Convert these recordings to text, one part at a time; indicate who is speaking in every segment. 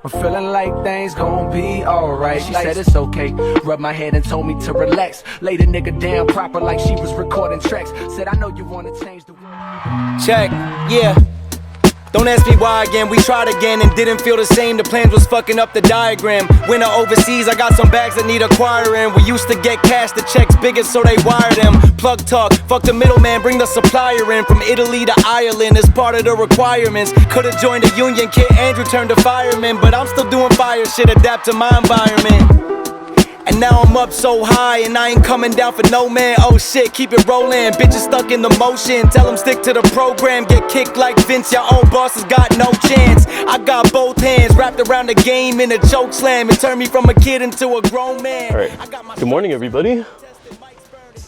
Speaker 1: I'm feeling like things gon' be alright. She said it's okay. Rubbed my head and told me to relax. Laid a nigga down proper like she was recording tracks. Said I know you wanna change the world.
Speaker 2: Check, yeah. Don't ask me why again, we tried again and didn't feel the same. The plans was fucking up the diagram. Winter overseas, I got some bags that need acquiring. We used to get cash, the checks bigger so they wire them. Plug talk, fuck the middleman, bring the supplier in. From Italy to Ireland as part of the requirements. Could've joined a union, Kid Andrew turned to fireman. But I'm still doing fire shit, adapt to my environment. And now I'm up so high and I ain't coming down for no man. Oh shit, keep it rolling, bitches stuck in the motion. Tell them stick to the program, get kicked like Vince. Your old bosses got no chance. I got both hands wrapped around the game in a choke slam. It turned me from a kid into a grown man.
Speaker 3: Alright, good morning everybody.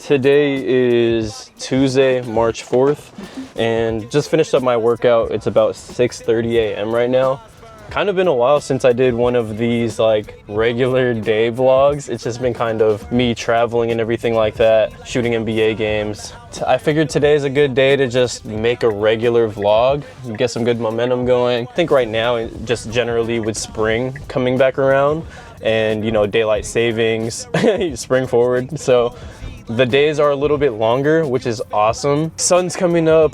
Speaker 3: Today is Tuesday, March 4th, and just finished up my workout. It's about 6:30 a.m. right now. Kind of been a while since I did one of these like regular day vlogs. It's just been kind of me traveling and everything like that, shooting NBA games. I figured today is a good day to just make a regular vlog, get some good momentum going. I think right now, just generally with spring coming back around and, you know, daylight savings, spring forward. So the days are a little bit longer, which is awesome. Sun's coming up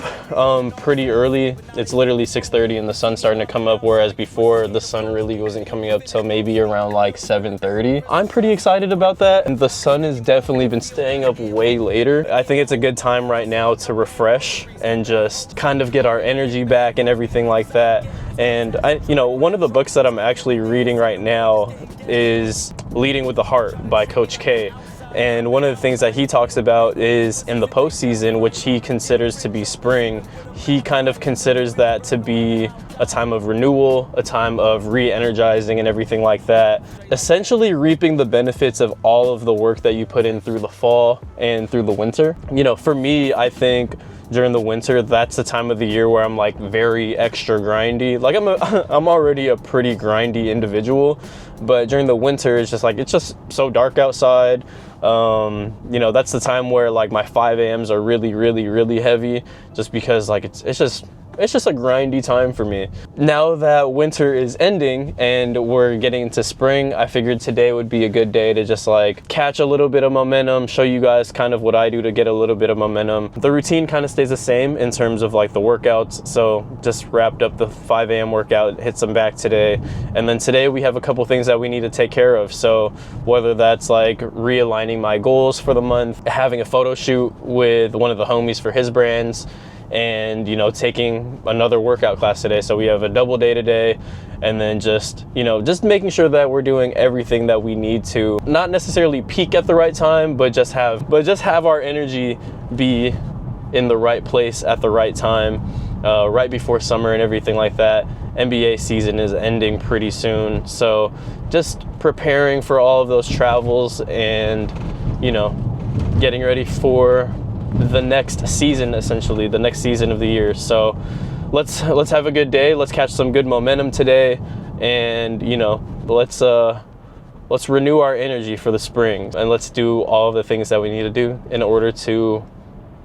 Speaker 3: pretty early. It's literally 6:30 and the sun's starting to come up, whereas before the sun really wasn't coming up till maybe around like 7:30. I'm pretty excited about that, and the sun has definitely been staying up way later. I think it's a good time right now to refresh and just kind of get our energy back and everything like that. And you know, one of the books that I'm actually reading right now is Leading with the Heart by Coach K. And one of the things that he talks about is in the postseason, which he considers to be spring, he kind of considers that to be a time of renewal, a time of re-energizing and everything like that. Essentially reaping the benefits of all of the work that you put in through the fall and through the winter. You know, for me, I think during the winter, that's the time of the year where I'm like very extra grindy. Like I'm already a pretty grindy individual, but during the winter, it's just so dark outside. You know, that's the time where like my 5 a.m.s are really heavy, just because like it's just a grindy time for me. Now that winter is ending and we're getting into spring, I figured today would be a good day to just like catch a little bit of momentum, show you guys kind of what I do to get a little bit of momentum. The routine kind of stays the same in terms of like the workouts. So just wrapped up the 5 a.m. workout, hit some back today. And then today we have a couple things that we need to take care of. So whether that's like realigning my goals for the month, having a photo shoot with one of the homies for his brands, and, you know, taking another workout class today. So we have a double day today, and then just, you know, just making sure that we're doing everything that we need to, not necessarily peak at the right time, but just have our energy be in the right place at the right time, right before summer and everything like that. NBA season is ending pretty soon, so just preparing for all of those travels and, you know, getting ready for the next season, essentially the next season of the year. So let's have a good day, let's catch some good momentum today, and, you know, let's renew our energy for the spring, and let's do all of the things that we need to do in order to,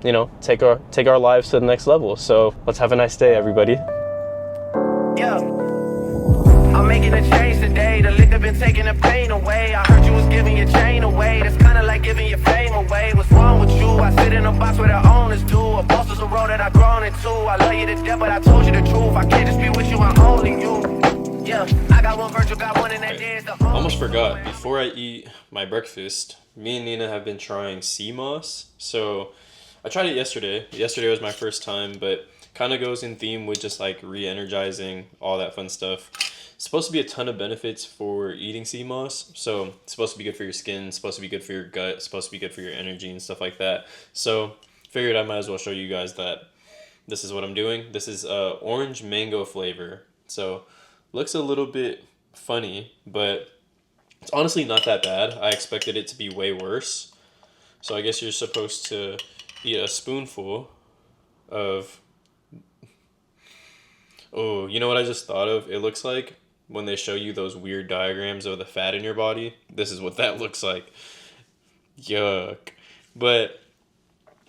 Speaker 3: you know, take our lives to the next level. So let's have a nice day, everybody.
Speaker 4: Yeah, I'm making a change today. The liquor been taking the pain away. I heard you was giving your chain away. That's kinda like giving your fame away. What's wrong with you? I sit in a box where the owners do. A boss is a road that I've grown into. I love you to death, but I told you the truth. I can't just be with you, I'm only you. Yeah, I got one Virgil, got one in that day.
Speaker 3: Almost forgot, before I eat my breakfast, me and Nina have been trying sea moss. So I tried it yesterday. Yesterday was my first time, but kind of goes in theme with just like re-energizing, all that fun stuff. It's supposed to be a ton of benefits for eating sea moss. So it's supposed to be good for your skin, it's supposed to be good for your gut, it's supposed to be good for your energy and stuff like that. So figured I might as well show you guys that this is what I'm doing. This is orange mango flavor. So looks a little bit funny, but it's honestly not that bad. I expected it to be way worse. So I guess you're supposed to eat a spoonful of... Oh, you know what I just thought of? It looks like when they show you those weird diagrams of the fat in your body. This is what that looks like. Yuck. But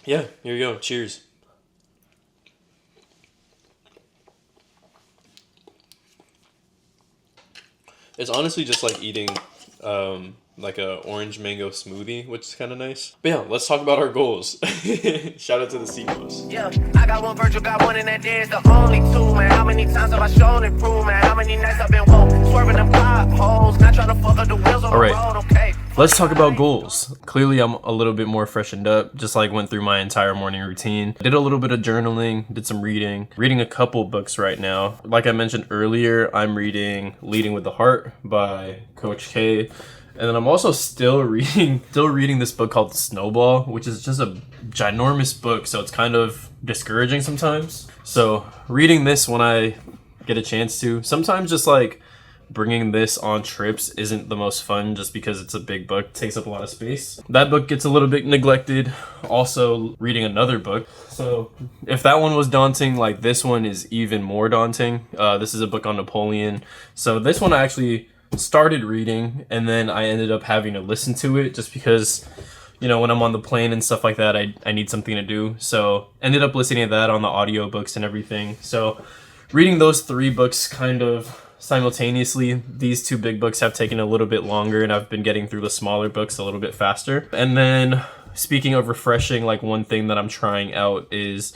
Speaker 3: yeah, here you go. Cheers. It's honestly just like eating like a orange mango smoothie, which is kind of nice. But yeah, let's talk about our goals. Shout out to the Seagulls.
Speaker 4: Yeah, I got one virtual, got one, and that day is the only two, man. How many times have I shown improvement? How many nights I've been woke, swerving them potholes, not trying to fuck up the wheels on the road, okay?
Speaker 3: Let's talk about goals. Clearly, I'm a little bit more freshened up, just like went through my entire morning routine. Did a little bit of journaling, did some reading a couple books right now. Like I mentioned earlier, I'm reading Leading with the Heart by Coach K. And then I'm also still reading this book called Snowball, which is just a ginormous book, so it's kind of discouraging sometimes. So reading this when I get a chance to. Sometimes just like bringing this on trips isn't the most fun just because it's a big book, takes up a lot of space. That book gets a little bit neglected. Also reading another book. So if that one was daunting, like this one is even more daunting. This is a book on Napoleon. So this one I actually started reading and then I ended up having to listen to it just because, you know, when I'm on the plane and stuff like that, I need something to do. So ended up listening to that on the audiobooks and everything. So reading those 3 books kind of simultaneously. These 2 big books have taken a little bit longer and I've been getting through the smaller books a little bit faster. And then speaking of refreshing, like one thing that I'm trying out is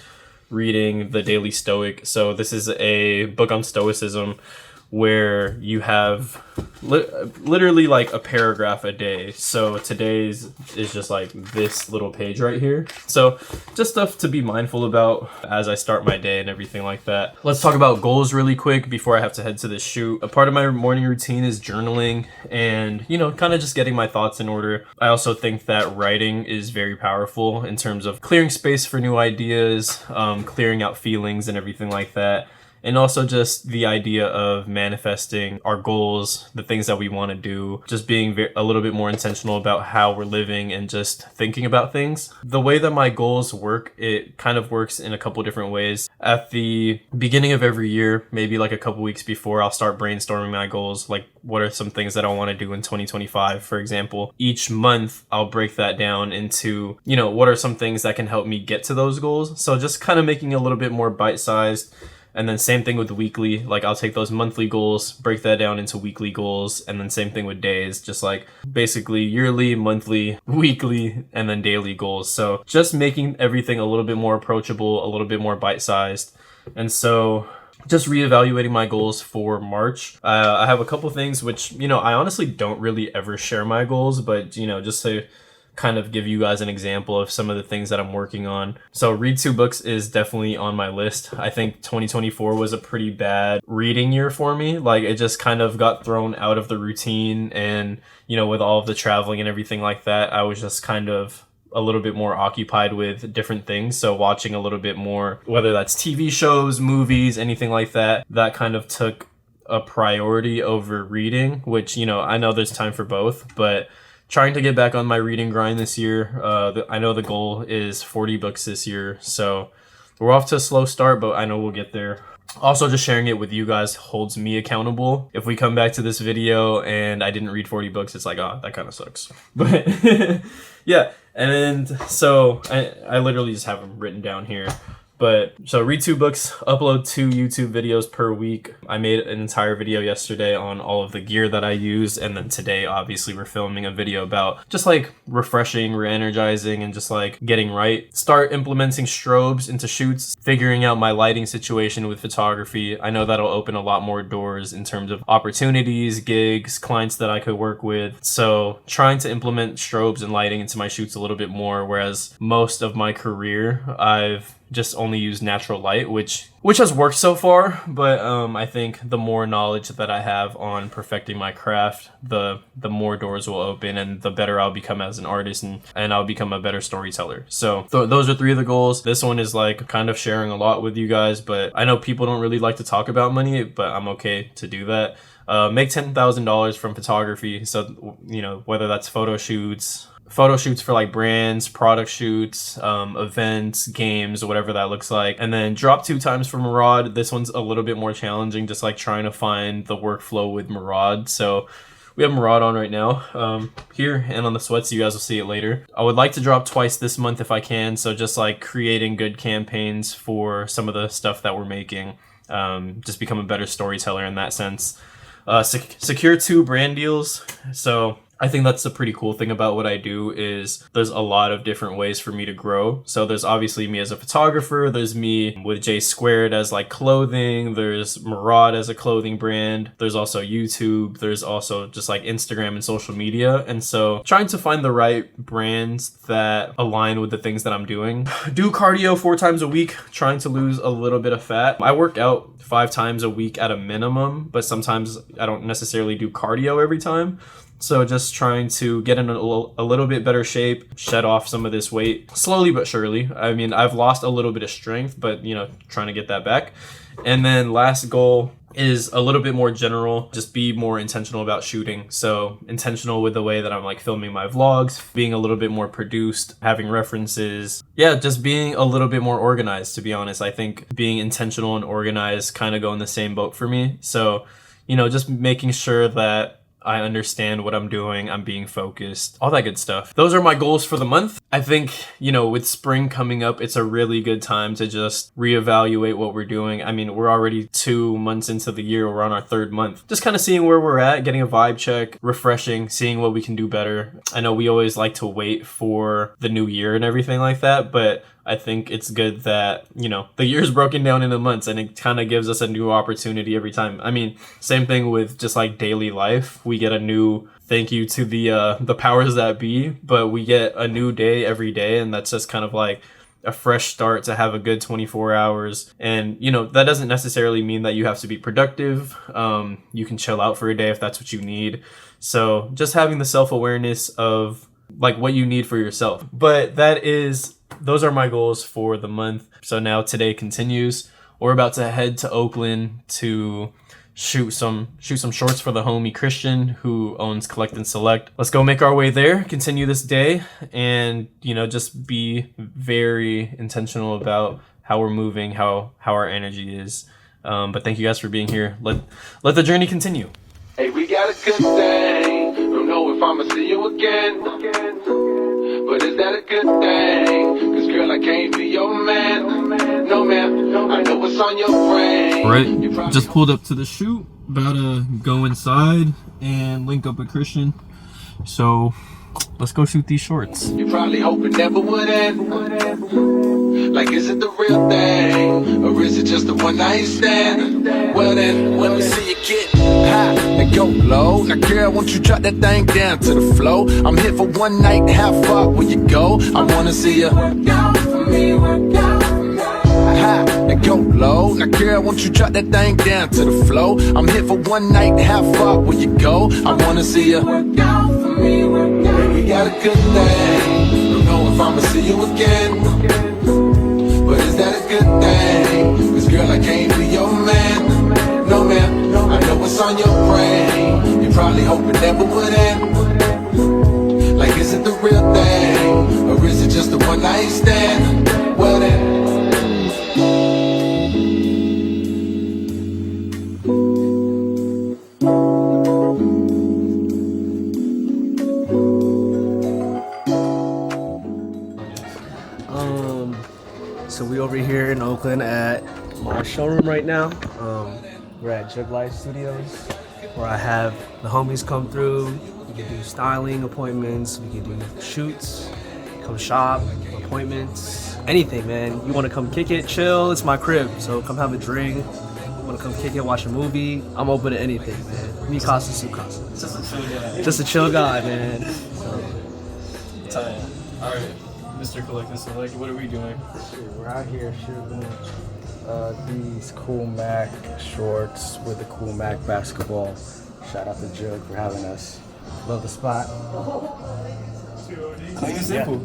Speaker 3: reading The Daily Stoic. So this is a book on Stoicism where you have literally like a paragraph a day. So today's is just like this little page right here. So just stuff to be mindful about as I start my day and everything like that. Let's talk about goals really quick before I have to head to this shoot. A part of my morning routine is journaling and, you know, kind of just getting my thoughts in order. I also think that writing is very powerful in terms of clearing space for new ideas, clearing out feelings and everything like that. And also just the idea of manifesting our goals, the things that we want to do, just being a little bit more intentional about how we're living and just thinking about things. The way that my goals work, it kind of works in a couple different ways. At the beginning of every year, maybe like a couple weeks before, I'll start brainstorming my goals. Like what are some things that I want to do in 2025, for example. Each month, I'll break that down into, you know, what are some things that can help me get to those goals. So just kind of making it a little bit more bite-sized. And then same thing with weekly, like I'll take those monthly goals, break that down into weekly goals, and then same thing with days, just like basically yearly, monthly, weekly, and then daily goals. So just making everything a little bit more approachable, a little bit more bite-sized. And so just reevaluating my goals for March. I have a couple things which, you know, I honestly don't really ever share my goals, but, you know, just to kind of give you guys an example of some of the things that I'm working on. So read 2 books is definitely on my list. I think 2024 was a pretty bad reading year for me. Like it just kind of got thrown out of the routine and, you know, with all of the traveling and everything like that, I was just kind of a little bit more occupied with different things. So watching a little bit more, whether that's TV shows, movies, anything like that, that kind of took a priority over reading, which, you know, I know there's time for both, but trying to get back on my reading grind this year. I know the goal is 40 books this year, so we're off to a slow start, but I know we'll get there. Also, just sharing it with you guys holds me accountable. If we come back to this video and I didn't read 40 books, it's like, oh, that kind of sucks. But yeah, and so I literally just have them written down here. But so read 2 books, upload 2 YouTube videos per week. I made an entire video yesterday on all of the gear that I use. And then today, obviously, we're filming a video about just like refreshing, re-energizing, and just like getting right. Start implementing strobes into shoots, figuring out my lighting situation with photography. I know that'll open a lot more doors in terms of opportunities, gigs, clients that I could work with. So trying to implement strobes and lighting into my shoots a little bit more, whereas most of my career, I've just only use natural light, which has worked so far, but I think the more knowledge that I have on perfecting my craft, the more doors will open and the better I'll become as an artist and I'll become a better storyteller. So those are 3 of the goals. This one is like kind of sharing a lot with you guys, but I know people don't really like to talk about money, but I'm okay to do that. Make $10,000 from photography. So, you know, whether that's photo shoots for like brands, product shoots, events, games, whatever that looks like. And then drop 2 times for Murad. This one's a little bit more challenging, just like trying to find the workflow with Murad. So we have Murad on right now, here and on the sweats. You guys will see it later. I would like to drop twice this month if I can. So just like creating good campaigns for some of the stuff that we're making, just become a better storyteller in that sense. secure 2 brand deals. So I think that's the pretty cool thing about what I do is there's a lot of different ways for me to grow. So there's obviously me as a photographer, there's me with J Squared as like clothing, there's Murad as a clothing brand, there's also YouTube, there's also just like Instagram and social media. And so trying to find the right brands that align with the things that I'm doing. Do cardio 4 times a week, trying to lose a little bit of fat. I work out 5 times a week at a minimum, but sometimes I don't necessarily do cardio every time. So just trying to get in a little bit better shape, shed off some of this weight slowly but surely. I mean, I've lost a little bit of strength, but you know, trying to get that back. And then last goal is a little bit more general, just be more intentional about shooting. So intentional with the way that I'm like filming my vlogs, being a little bit more produced, having references. Yeah, just being a little bit more organized, to be honest. I think being intentional and organized kind of go in the same boat for me. So, you know, just making sure that I understand what I'm doing, I'm being focused, all that good stuff. Those are my goals for the month. I think, you know, with spring coming up, it's a really good time to just reevaluate what we're doing. I mean, we're already 2 months into the year, we're on our 3rd month. Just kind of seeing where we're at, getting a vibe check, refreshing, seeing what we can do better. I know we always like to wait for the new year and everything like that, but I think it's good that, you know, the year's broken down into months and it kind of gives us a new opportunity every time. I mean, same thing with just like daily life. We get a new thank you to the powers that be, but we get a new day every day, and that's just kind of like a fresh start to have a good 24 hours. And, you know, that doesn't necessarily mean that you have to be productive. You can chill out for a day if that's what you need. So just having the self-awareness of like what you need for yourself. But those are my goals for the month. So now today continues. We're about to head to Oakland to shoot some shorts for the homie Christian who owns Collect and Select. Let's go make our way there, continue this day, and, you know, just be very intentional about how we're moving, how our energy is. But thank you guys for being here. Let the journey continue.
Speaker 1: Hey, we got a good thing. Don't know if I'ma see you again. But is that a good thing? Cause girl, I can't be your man. No man, I know what's on your brain.
Speaker 3: Right, just pulled up to the shoot. About to go inside and link up with Christian. So let's go shoot these shorts.
Speaker 1: You probably hope it never would end. Like, is it the real thing? Or is it just a one night stand? Well then, let me see you get high and go low. Now girl, won't you drop that thing down to the floor? I'm here for one night, how far will you go? I wanna see you work out for me, work out for me. High and go low. Now girl, won't you drop that thing down to the floor? I'm here for one night, how far will you go? I wanna see you work out for me, work out. Baby, got a good thing. Don't know if I'ma see you again. But is that a good thing? Cause girl, I can't be your man. No man, I know what's on your brain. You probably hope it never would end. Like, is it the real thing? Or is it just a one night stand? Well then,
Speaker 5: so we over here in Oakland at my showroom right now. We're at Jug Life Studios, where I have the homies come through. We can do styling appointments, we can do shoots, come shop, appointments, anything, man. You want to come kick it, chill, it's my crib, so come have a drink. You want to come kick it, watch a movie, I'm open to anything, man. Mi casa, su casa. Just a chill guy, man. So.
Speaker 3: All right, Mr. Collect and Select, what are we doing?
Speaker 6: We're out here shooting these Cool Mac shorts with the Cool Mac basketball. Shout out to Jug for having us. Love the spot.
Speaker 3: Plain and simple.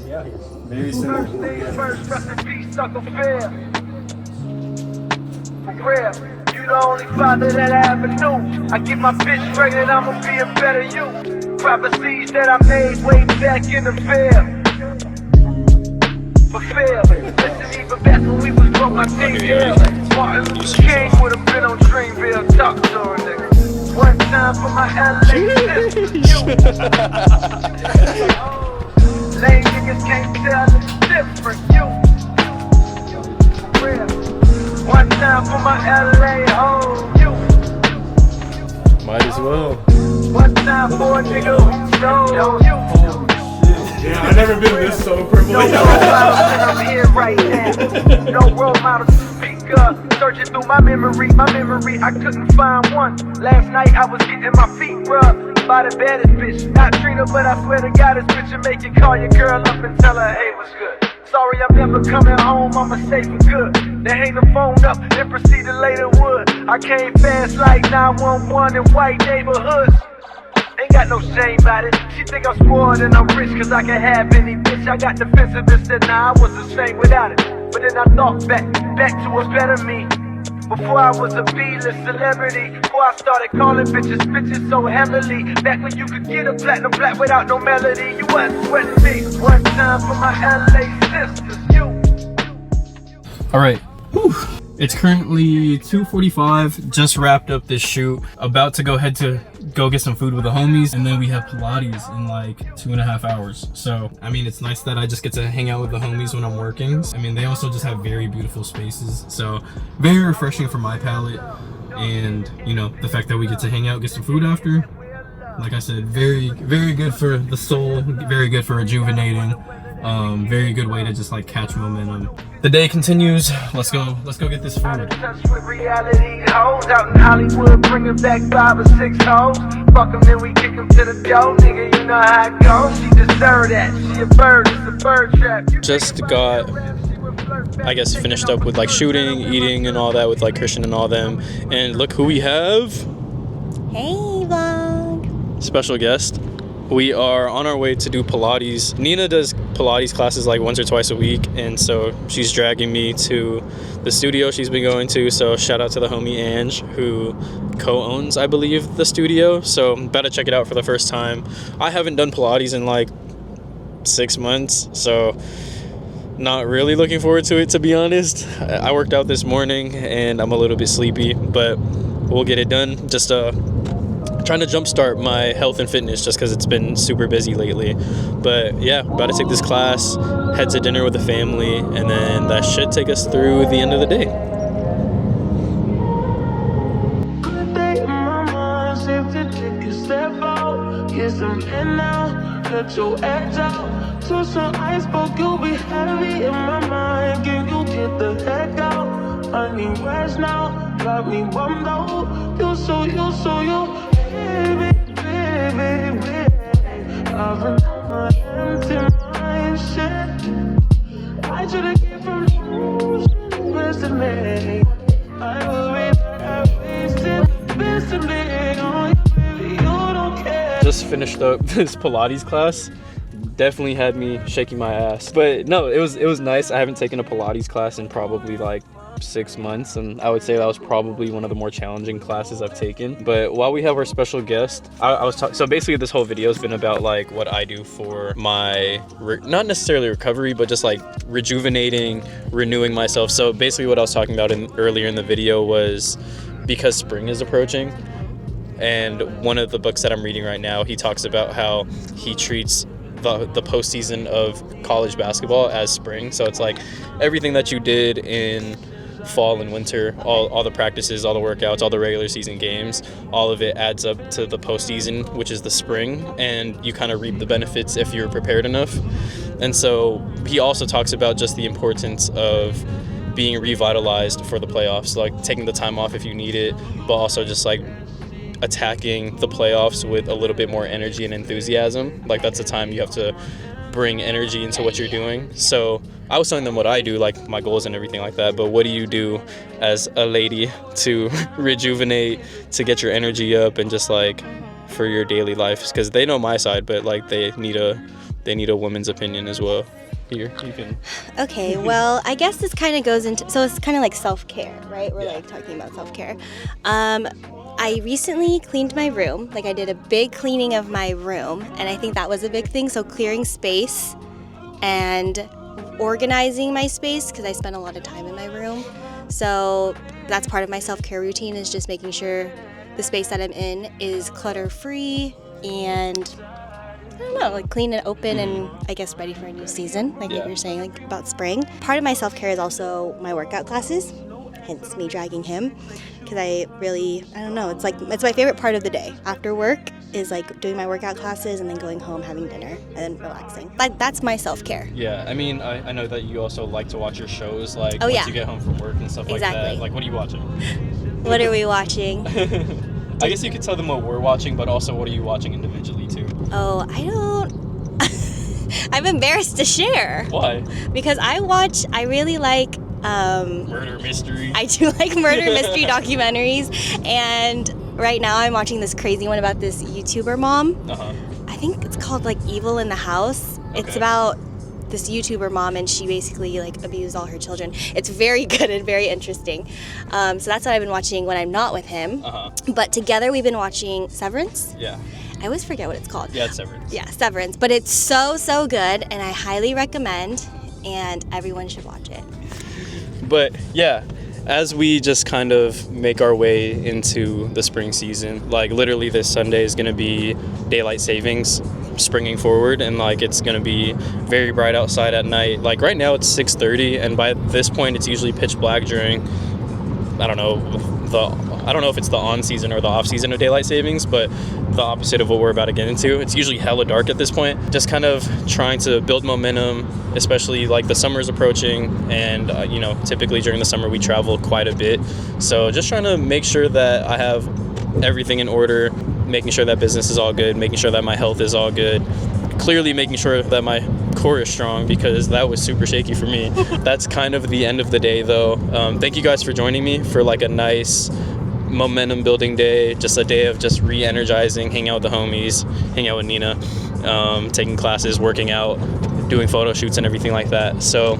Speaker 6: Yeah. Very simple.
Speaker 4: First things first, rest in peace, Uncle Phil. For real, you the only father that I ever knew. I get my bitch pregnant, I'ma be a better you. Prophecies that I made way back in the field. Fulfill. Listen, even back when we was broke, my thing ill. Martin Luther King would've been on Dreamville. Talk to her, nigga. One time for my LA sister, you. Lame niggas can't tell it's different, you. For real. One time for my LA home, you.
Speaker 3: Might as well.
Speaker 4: One time for a nigga who knows you.
Speaker 6: Yeah, I've never been this so privileged.
Speaker 4: No role model, and I'm here right now. No role model to speak up. Searching through my memory, I couldn't find one. Last night I was getting my feet rubbed by the baddest bitch. Not Trina, but I swear to God, this bitch will make you call your girl up and tell her, hey, what's good? Sorry, I'm never coming home, I'ma stay for good. Then hang the phone up and proceed to lay the wood. I came fast like 911 in white neighborhoods. Ain't got no shame about it. She think I'm spoiled and I'm rich cause I can have any bitch. I got defensive and said nah, I was the same without it. But then I thought back to a better me. Before I was a B-list celebrity. Before I started calling bitches so heavily. Back when you could get a platinum black without no melody. You wasn't sweating me. One time for my LA sisters, you.
Speaker 3: All right. Whew. It's currently 2:45. Just wrapped up this shoot. About to go get some food with the homies, and then we have Pilates in like 2.5 hours. So I mean, it's nice that I just get to hang out with the homies when I'm working. I mean, they also just have very beautiful spaces, so very refreshing for my palate. And you know, the fact that we get to hang out, get some food after, like I said, very good for the soul, very good for rejuvenating. Very good way to just like catch momentum. The day continues. Let's go get this food.
Speaker 4: Touch with reality hoes out in Hollywood, bringing back 5 or 6 hoes. Fuck them, then we kick them to the door, nigga. You know how it goes. She deserve that. She a bird, it's a bird trap.
Speaker 3: Just got, I guess, finished up with like shooting, eating, and all that with like Christian and all them. And look who we have.
Speaker 7: Hey, vlog.
Speaker 3: Special guest. We are on our way to do Pilates. Nina does Pilates classes like once or twice a week, and so she's dragging me to the studio she's been going to. So shout out to the homie Ange, who co-owns, I believe, the studio. So I'm about to check it out for the first time. I haven't done Pilates in like 6 months, so not really looking forward to it, to be honest. I worked out this morning and I'm a little bit sleepy, but we'll get it done. Just trying to jumpstart my health and fitness just because it's been super busy lately. But yeah, about to take this class, head to dinner with the family, and then that should take us through the end of the day.
Speaker 8: Let your edge out to some iceberg, you'll be heavy in my mind. Can you get the heck out? I need rest now, got me bummed out. You so baby. I've been on my empty mind, shit. I should've kept from losing best of me. I will be back, wasting best of me. Oh, baby, you don't care.
Speaker 3: Just finished up this Pilates class. Definitely had me shaking my ass, but no, it was nice. I haven't taken a Pilates class in probably like 6 months, and I would say that was probably one of the more challenging classes I've taken. But while we have our special guest, so basically this whole video has been about like what I do for my not necessarily recovery, but just like rejuvenating, renewing myself. So basically what I was talking about earlier in the video was because spring is approaching, and one of the books that I'm reading right now, he talks about how he treats the postseason of college basketball as spring. So it's like everything that you did in fall and winter, all the practices, all the workouts, all the regular season games, all of it adds up to the postseason, which is the spring, and you kind of reap the benefits if you're prepared enough. And so he also talks about just the importance of being revitalized for the playoffs, like taking the time off if you need it, but also just like attacking the playoffs with a little bit more energy and enthusiasm. Like that's the time you have to bring energy into what you're doing. So I was telling them what I do, like my goals and everything like that, but what do you do as a lady to rejuvenate, to get your energy up, and just like for your daily life? Because they know my side, but like they need a woman's opinion as well. Here, you can.
Speaker 7: Okay, well, I guess this kind of goes into, so it's kind of like self-care, right? We're like talking about self-care. I recently cleaned my room. Like I did a big cleaning of my room, and I think that was a big thing. So clearing space and organizing my space, because I spend a lot of time in my room. So that's part of my self-care routine, is just making sure the space that I'm in is clutter-free and I don't know, like clean and open and I guess ready for a new season, like what you're saying, like about spring. Part of my self-care is also my workout classes. hence me dragging him, because I don't know, it's my favorite part of the day. After work is like doing my workout classes and then going home, having dinner, and then relaxing. That's my self-care.
Speaker 3: Yeah, I mean, I know that you also like to watch your shows, like
Speaker 7: Oh,
Speaker 3: once
Speaker 7: yeah.
Speaker 3: you get home from work and stuff like that.
Speaker 7: Exactly.
Speaker 3: Like, what are you watching?
Speaker 7: What are we watching?
Speaker 3: I guess you could tell them what we're watching, but also what are you watching individually too?
Speaker 7: Oh, I don't. I'm embarrassed to share.
Speaker 3: Why?
Speaker 7: Because I really like.
Speaker 3: Murder mystery.
Speaker 7: I do like murder mystery documentaries, and right now I'm watching this crazy one about this YouTuber mom. I think it's called like Evil in the House. It's
Speaker 3: Okay.
Speaker 7: about this YouTuber mom, and she basically like abused all her children. It's very good and very interesting. So that's what I've been watching when I'm not with him. But together we've been watching Severance.
Speaker 3: Yeah.
Speaker 7: I always forget what it's called.
Speaker 3: Yeah, it's Severance.
Speaker 7: Yeah, Severance. But it's so good, and I highly recommend, and everyone should watch it.
Speaker 3: But yeah, as we just kind of make our way into the spring season, like literally this Sunday is going to be daylight savings springing forward, and like it's going to be very bright outside at night. Like right now it's 6:30, and by this point it's usually pitch black during, I don't know if it's the on season or the off season of daylight savings, but the opposite of what we're about to get into. It's usually hella dark at this point. Just kind of trying to build momentum, especially like the summer's approaching, and typically during the summer we travel quite a bit. So just trying to make sure that I have everything in order, making sure that business is all good, making sure that my health is all good, clearly making sure that my core is strong, because that was super shaky for me. That's kind of the end of the day though. Thank you guys for joining me for like a nice momentum building day, just a day of just re-energizing, hang out with the homies, hang out with Nina, taking classes, working out, doing photo shoots and everything like that. So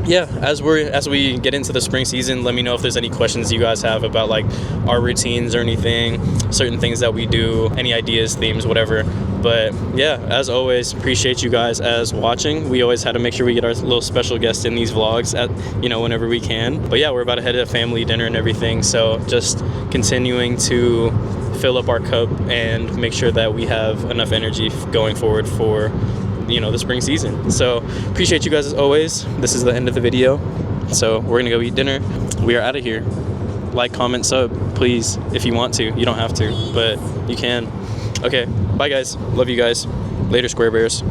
Speaker 3: yeah, as we get into the spring season, let me know if there's any questions you guys have about like our routines or anything, certain things that we do, any ideas, themes, whatever. But yeah, as always, appreciate you guys as watching. We always had to make sure we get our little special guest in these vlogs at whenever we can. But yeah, we're about to head to family dinner and everything, so just continuing to fill up our cup and make sure that we have enough energy going forward for the spring season. So appreciate you guys as always. This is the end of the video, so we're gonna go eat dinner. We are out of here. Like, comment, sub, please, if you want to. You don't have to, but you can. Okay, bye guys, love you guys. Later, Square Bears.